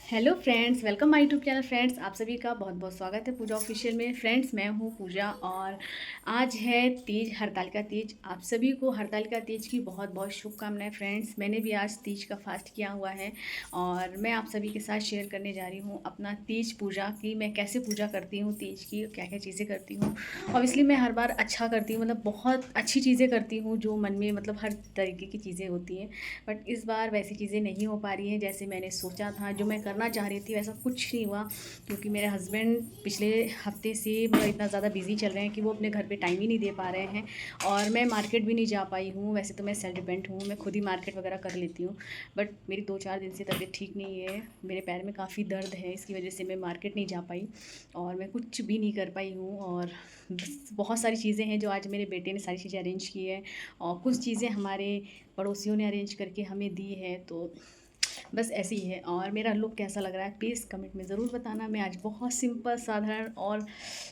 Hello friends, welcome my YouTube channel. Friends, आप सभी का बहुत बहुत स्वागत है पूजा ऑफिशियल में। फ्रेंड्स, मैं हूँ पूजा और आज है तीज, हरतालिका तीज। आप सभी को हरतालिका तीज की बहुत बहुत शुभकामनाएं। फ्रेंड्स, मैंने भी आज तीज का फास्ट किया हुआ है और मैं आप सभी के साथ शेयर करने जा रही हूँ अपना तीज पूजा की मैं कैसे पूजा करती हूँ, तीज की क्या क्या चीज़ें करती हूँ। ऑब्वियसली मैं हर बार अच्छा करती हूँ, मतलब बहुत अच्छी चीज़ें करती हूँ जो मन में मतलब हर तरीके की चीज़ें होती हैं। बट इस बार वैसी चीज़ें नहीं हो पा रही हैं जैसे मैंने सोचा था, जो मैं करना चाह रही थी वैसा कुछ नहीं हुआ। क्योंकि मेरे हस्बैंड पिछले हफ्ते से मतलब इतना ज़्यादा बिज़ी चल रहे हैं कि वो अपने घर पे टाइम ही नहीं दे पा रहे हैं और मैं मार्केट भी नहीं जा पाई हूँ। वैसे तो मैं सेल्फ डिपेंड हूँ, मैं खुद ही मार्केट वगैरह कर लेती हूँ। बट मेरी 2-4 दिन से तबीयत ठीक नहीं है, मेरे पैर में काफ़ी दर्द है, इसकी वजह से मैं मार्केट नहीं जा पाई और मैं कुछ भी नहीं कर पाई हूँ। और बहुत सारी चीज़ें हैं जो आज मेरे बेटे ने सारी चीज़ें अरेंज की है और कुछ चीज़ें हमारे पड़ोसियों ने अरेंज करके हमें दी है। तो बस ऐसे ही है। और मेरा लुक कैसा लग रहा है प्लीज़ कमेंट में ज़रूर बताना। मैं आज बहुत सिंपल साधारण और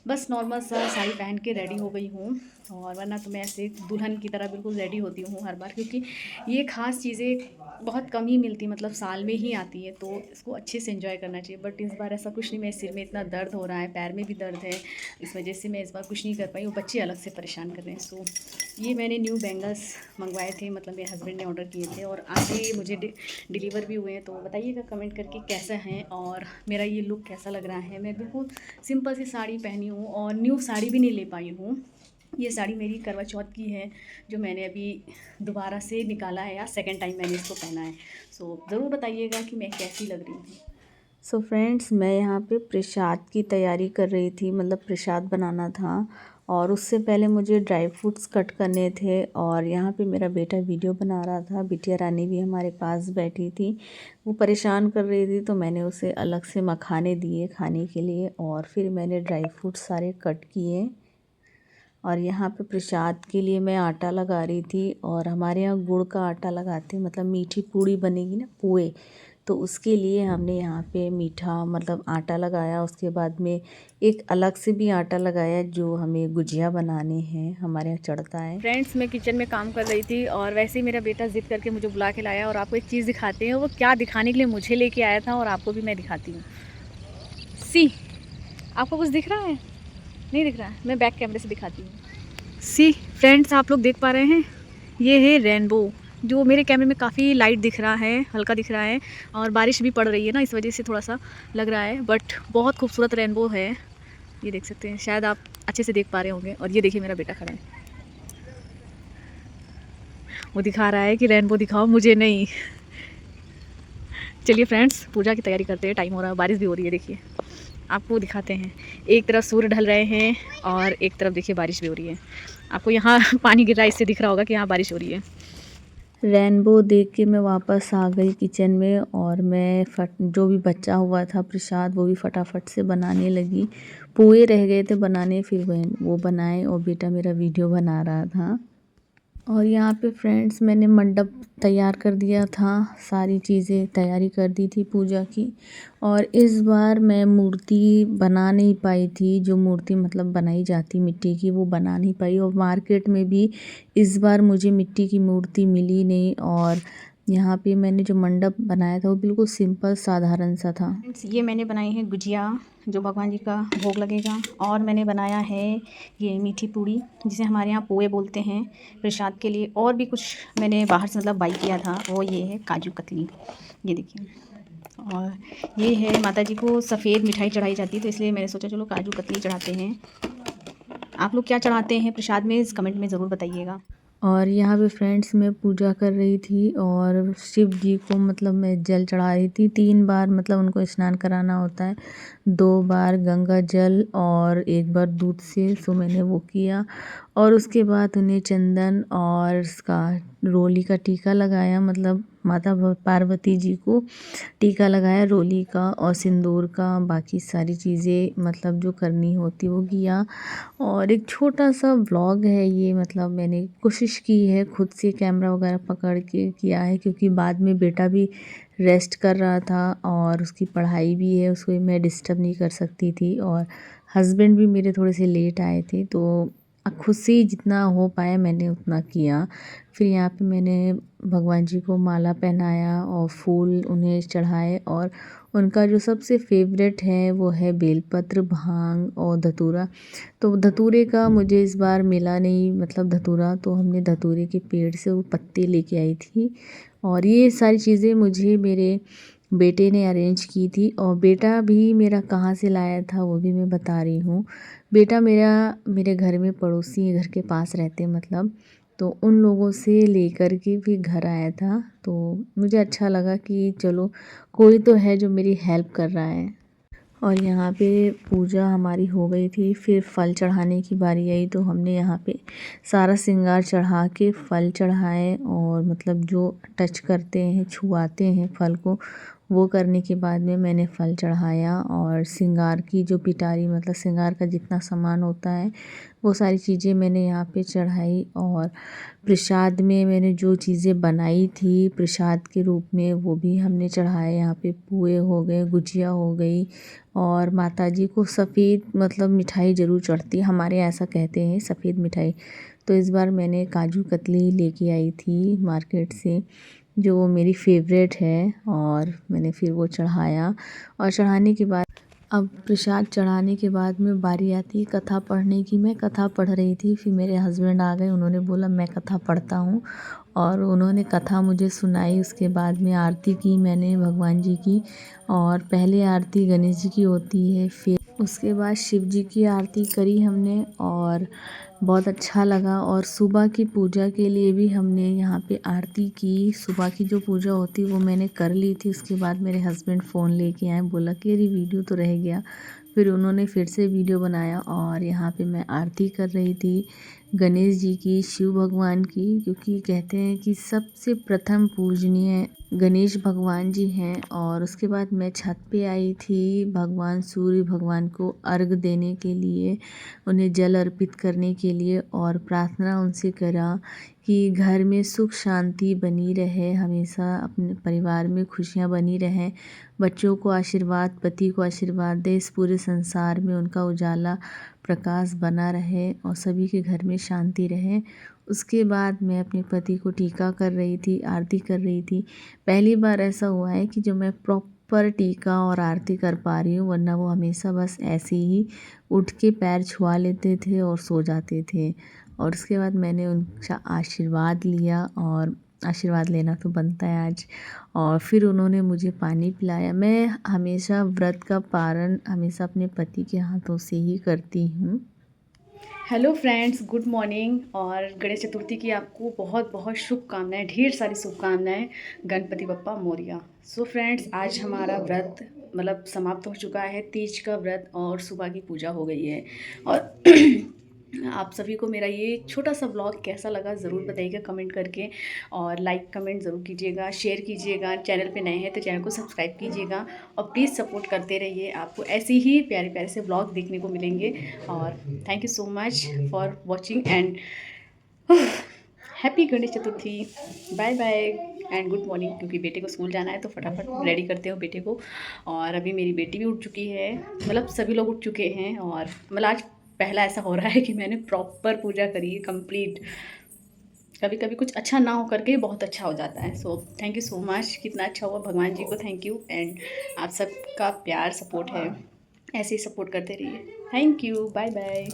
बस नॉर्मल सा साड़ी पहन के रेडी हो गई हूँ। और वरना तो मैं ऐसे दुल्हन की तरह बिल्कुल रेडी होती हूँ हर बार, क्योंकि ये ख़ास चीज़ें बहुत कम ही मिलती, मतलब साल में ही आती है, तो इसको अच्छे से एंजॉय करना चाहिए। बट इस बार ऐसा कुछ नहीं, मेरे सिर में इतना दर्द हो रहा है, पैर में भी दर्द है, इस वजह से मैं इस बार कुछ नहीं कर पाई। वो बच्चे अलग से परेशान कर रहे हैं। सो ये मैंने न्यू बैंगल्स मंगवाए थे, मतलब मेरे हस्बैंड ने ऑर्डर किए थे और आज ये मुझे डिलीवर भी हुए हैं। तो बताइएगा कमेंट करके कैसे हैं और मेरा ये लुक कैसा लग रहा है। मैं बिल्कुल सिंपल सी साड़ी पहनी हूँ और न्यू साड़ी भी नहीं ले पाई हूँ। ये साड़ी मेरी करवा चौथ की है, जो मैंने अभी दोबारा से निकाला है, या सेकंड टाइम मैंने इसको पहना है। सो ज़रूर बताइएगा कि मैं कैसी लग रही हूँ। सो फ्रेंड्स, मैं यहाँ पे प्रसाद की तैयारी कर रही थी, मतलब प्रसाद बनाना था। और उससे पहले मुझे ड्राई फ्रूट्स कट करने थे और यहाँ पे मेरा बेटा वीडियो बना रहा था। बिटिया रानी भी हमारे पास बैठी थी, वो परेशान कर रही थी, तो मैंने उसे अलग से मखाने दिए खाने के लिए और फिर मैंने ड्राई फ्रूट्स सारे कट किए। और यहाँ पे प्रसाद के लिए मैं आटा लगा रही थी और हमारे यहाँ गुड़ का आटा लगाते हैं, मतलब मीठी पूड़ी बनेगी ना, पुए, तो उसके लिए हमने यहाँ पे मीठा मतलब आटा लगाया। उसके बाद में एक अलग से भी आटा लगाया जो हमें गुजिया बनाने हैं, हमारे यहाँ चढ़ता है। फ्रेंड्स, मैं किचन में काम कर रही थी और वैसे ही मेरा बेटा ज़िद करके मुझे बुला के लाया और आपको एक चीज़ दिखाते हैं। वो क्या दिखाने के लिए मुझे लेके आया था और आपको भी मैं दिखाती हूँ। सी, आपको कुछ दिख रहा है? नहीं दिख रहा है, मैं बैक कैमरे से दिखाती हूँ। सी फ्रेंड्स, आप लोग देख पा रहे हैं, ये है रेनबो, जो मेरे कैमरे में काफ़ी लाइट दिख रहा है, हल्का दिख रहा है। और बारिश भी पड़ रही है ना, इस वजह से थोड़ा सा लग रहा है, बट बहुत खूबसूरत रेनबो है। ये देख सकते हैं, शायद आप अच्छे से देख पा रहे होंगे। और ये देखिए मेरा बेटा खड़ा है, वो दिखा रहा है कि रेनबो दिखाओ, मुझे नहीं। चलिए फ्रेंड्स, पूजा की तैयारी करते हैं, टाइम हो रहा है, बारिश भी हो रही है। देखिए आपको दिखाते हैं, एक तरफ सूर्य ढल रहे हैं और एक तरफ देखिए बारिश भी हो रही है। आपको यहाँ पानी गिर रहा है, इससे दिख रहा होगा कि यहाँ बारिश हो रही है। रेनबो देख के मैं वापस आ गई किचन में और मैं जो भी बचा हुआ था प्रसाद वो भी फटाफट से बनाने लगी। पोहे रह गए थे बनाने, फिर वो बनाए और बेटा मेरा वीडियो बना रहा था। और यहाँ पे फ्रेंड्स, मैंने मंडप तैयार कर दिया था, सारी चीज़ें तैयारी कर दी थी पूजा की। और इस बार मैं मूर्ति बना नहीं पाई थी, जो मूर्ति मतलब बनाई जाती मिट्टी की, वो बना नहीं पाई। और मार्केट में भी इस बार मुझे मिट्टी की मूर्ति मिली नहीं। और यहाँ पे मैंने जो मंडप बनाया था वो बिल्कुल सिंपल साधारण सा था। फ्रेंड्स, ये मैंने बनाई है गुजिया, जो भगवान जी का भोग लगेगा। और मैंने बनाया है ये मीठी पूड़ी, जिसे हमारे यहाँ पोए बोलते हैं, प्रसाद के लिए। और भी कुछ मैंने बाहर से मतलब बाई किया था, वो ये है काजू कतली, ये देखिए। और ये है, माता जी को सफ़ेद मिठाई चढ़ाई जाती है, तो इसलिए मैंने सोचा चलो काजू कतली चढ़ाते हैं। आप लोग क्या चढ़ाते हैं प्रसाद में, इस कमेंट में ज़रूर बताइएगा। और यहाँ पे फ्रेंड्स, मैं पूजा कर रही थी और शिव जी को मतलब मैं जल चढ़ा रही थी। 3 बार मतलब उनको स्नान कराना होता है, 2 बार गंगा जल और 1 बार दूध से। सो मैंने वो किया और उसके बाद उन्हें चंदन और इसका रोली का टीका लगाया, मतलब माता पार्वती जी को टीका लगाया रोली का और सिंदूर का। बाकी सारी चीज़ें मतलब जो करनी होती वो किया। और एक छोटा सा व्लॉग है ये, मतलब मैंने कोशिश की है खुद से कैमरा वगैरह पकड़ के किया है, क्योंकि बाद में बेटा भी रेस्ट कर रहा था और उसकी पढ़ाई भी है, उसको मैं डिस्टर्ब नहीं कर सकती थी। और हस्बैंड भी मेरे थोड़े से लेट आए थे, तो खुद से ही जितना हो पाया मैंने उतना किया। फिर यहाँ पे मैंने भगवान जी को माला पहनाया और फूल उन्हें चढ़ाए, और उनका जो सबसे फेवरेट है वो है बेलपत्र, भांग और धतूरा। तो धतूरे का मुझे इस बार मिला नहीं, मतलब धतूरा, तो हमने धतूरे के पेड़ से वो पत्ते लेके आई थी। और ये सारी चीज़ें मुझे मेरे बेटे ने अरेंज की थी, और बेटा भी मेरा कहाँ से लाया था वो भी मैं बता रही हूँ। बेटा मेरा मेरे घर में पड़ोसी घर के पास रहते हैं, मतलब तो उन लोगों से लेकर के भी घर आया था। तो मुझे अच्छा लगा कि चलो कोई तो है जो मेरी हेल्प कर रहा है। और यहाँ पे पूजा हमारी हो गई थी, फिर फल चढ़ाने की बारी आई, तो हमने यहाँ पे सारा श्रृंगार चढ़ा के फल चढ़ाए, और मतलब जो टच करते हैं, छुआते हैं फल को, वो करने के बाद में मैंने फल चढ़ाया। और श्रृंगार की जो पिटारी, मतलब श्रृंगार का जितना सामान होता है वो सारी चीज़ें मैंने यहाँ पे चढ़ाई। और प्रसाद में मैंने जो चीज़ें बनाई थी प्रसाद के रूप में वो भी हमने चढ़ाए। यहाँ पे पुए हो गए, गुजिया हो गई, और माताजी को सफ़ेद मतलब मिठाई ज़रूर चढ़ती है, हमारे यहाँ ऐसा कहते हैं सफ़ेद मिठाई। तो इस बार मैंने काजू कतली लेके आई थी मार्केट से, जो मेरी फेवरेट है, और मैंने फिर वो चढ़ाया। और चढ़ाने के बाद, अब प्रसाद चढ़ाने के बाद में बारी आती है कथा पढ़ने की। मैं कथा पढ़ रही थी, फिर मेरे हस्बैंड आ गए, उन्होंने बोला मैं कथा पढ़ता हूँ, और उन्होंने कथा मुझे सुनाई। उसके बाद में आरती की मैंने भगवान जी की, और पहले आरती गणेश जी की होती है, फिर उसके बाद शिव जी की आरती करी हमने, और बहुत अच्छा लगा। और सुबह की पूजा के लिए भी हमने यहाँ पे आरती की। सुबह की जो पूजा होती वो मैंने कर ली थी। उसके बाद मेरे हस्बैंड फ़ोन लेके आए, बोला कि अरे वीडियो तो रह गया। फिर उन्होंने फिर से वीडियो बनाया, और यहाँ पे मैं आरती कर रही थी गणेश जी की, शिव भगवान की, क्योंकि कहते हैं कि सबसे प्रथम पूजनीय गणेश भगवान जी हैं। और उसके बाद मैं छत पे आई थी भगवान सूर्य भगवान को अर्घ देने के लिए, उन्हें जल अर्पित करने के लिए, और प्रार्थना उनसे करा कि घर में सुख शांति बनी रहे, हमेशा अपने परिवार में खुशियाँ बनी रहें, बच्चों को आशीर्वाद, पति को आशीर्वाद दे, इस पूरे संसार में उनका उजाला प्रकाश बना रहे, और सभी के घर में शांति रहे। उसके बाद मैं अपने पति को टीका कर रही थी, आरती कर रही थी। पहली बार ऐसा हुआ है कि जो मैं प्रॉपर टीका और आरती कर पा रही हूँ, वरना वो हमेशा बस ऐसे ही उठ के पैर छुआ लेते थे और सो जाते थे। और उसके बाद मैंने उनका आशीर्वाद लिया, और आशीर्वाद लेना तो बनता है आज। और फिर उन्होंने मुझे पानी पिलाया। मैं हमेशा व्रत का पारण हमेशा अपने पति के हाथों से ही करती हूँ। Hello friends, good morning. और गणेश चतुर्थी की आपको बहुत बहुत शुभकामनाएं, ढेर सारी शुभकामनाएं। गणपति बप्पा मोरिया। सो फ्रेंड्स, आज हमारा व्रत मतलब समाप्त हो चुका है, तीज का व्रत, और सुबह की पूजा हो गई है। और आप सभी को मेरा ये छोटा सा ब्लॉग कैसा लगा ज़रूर बताइएगा कमेंट करके, और लाइक कमेंट ज़रूर कीजिएगा, शेयर कीजिएगा। चैनल पे नए हैं तो चैनल को सब्सक्राइब कीजिएगा, और प्लीज़ सपोर्ट करते रहिए। आपको ऐसे ही प्यारे प्यारे से ब्लॉग देखने को मिलेंगे। और thank you so much for watching, and happy Ganesh Chaturthi. Bye bye and good morning. क्योंकि बेटे को स्कूल जाना है तो फटाफट रेडी करते हो बेटे को। और अभी मेरी बेटी भी उठ चुकी है, मतलब सभी लोग उठ चुके हैं। और मतलब आज पहला ऐसा हो रहा है कि मैंने प्रॉपर पूजा करी है, कंप्लीट। कभी कभी कुछ अच्छा ना हो करके बहुत अच्छा हो जाता है। So thank you so much. कितना अच्छा हुआ, भगवान जी को थैंक यू। एंड आप सबका प्यार सपोर्ट है, ऐसे ही सपोर्ट करते रहिए। Thank you, bye bye.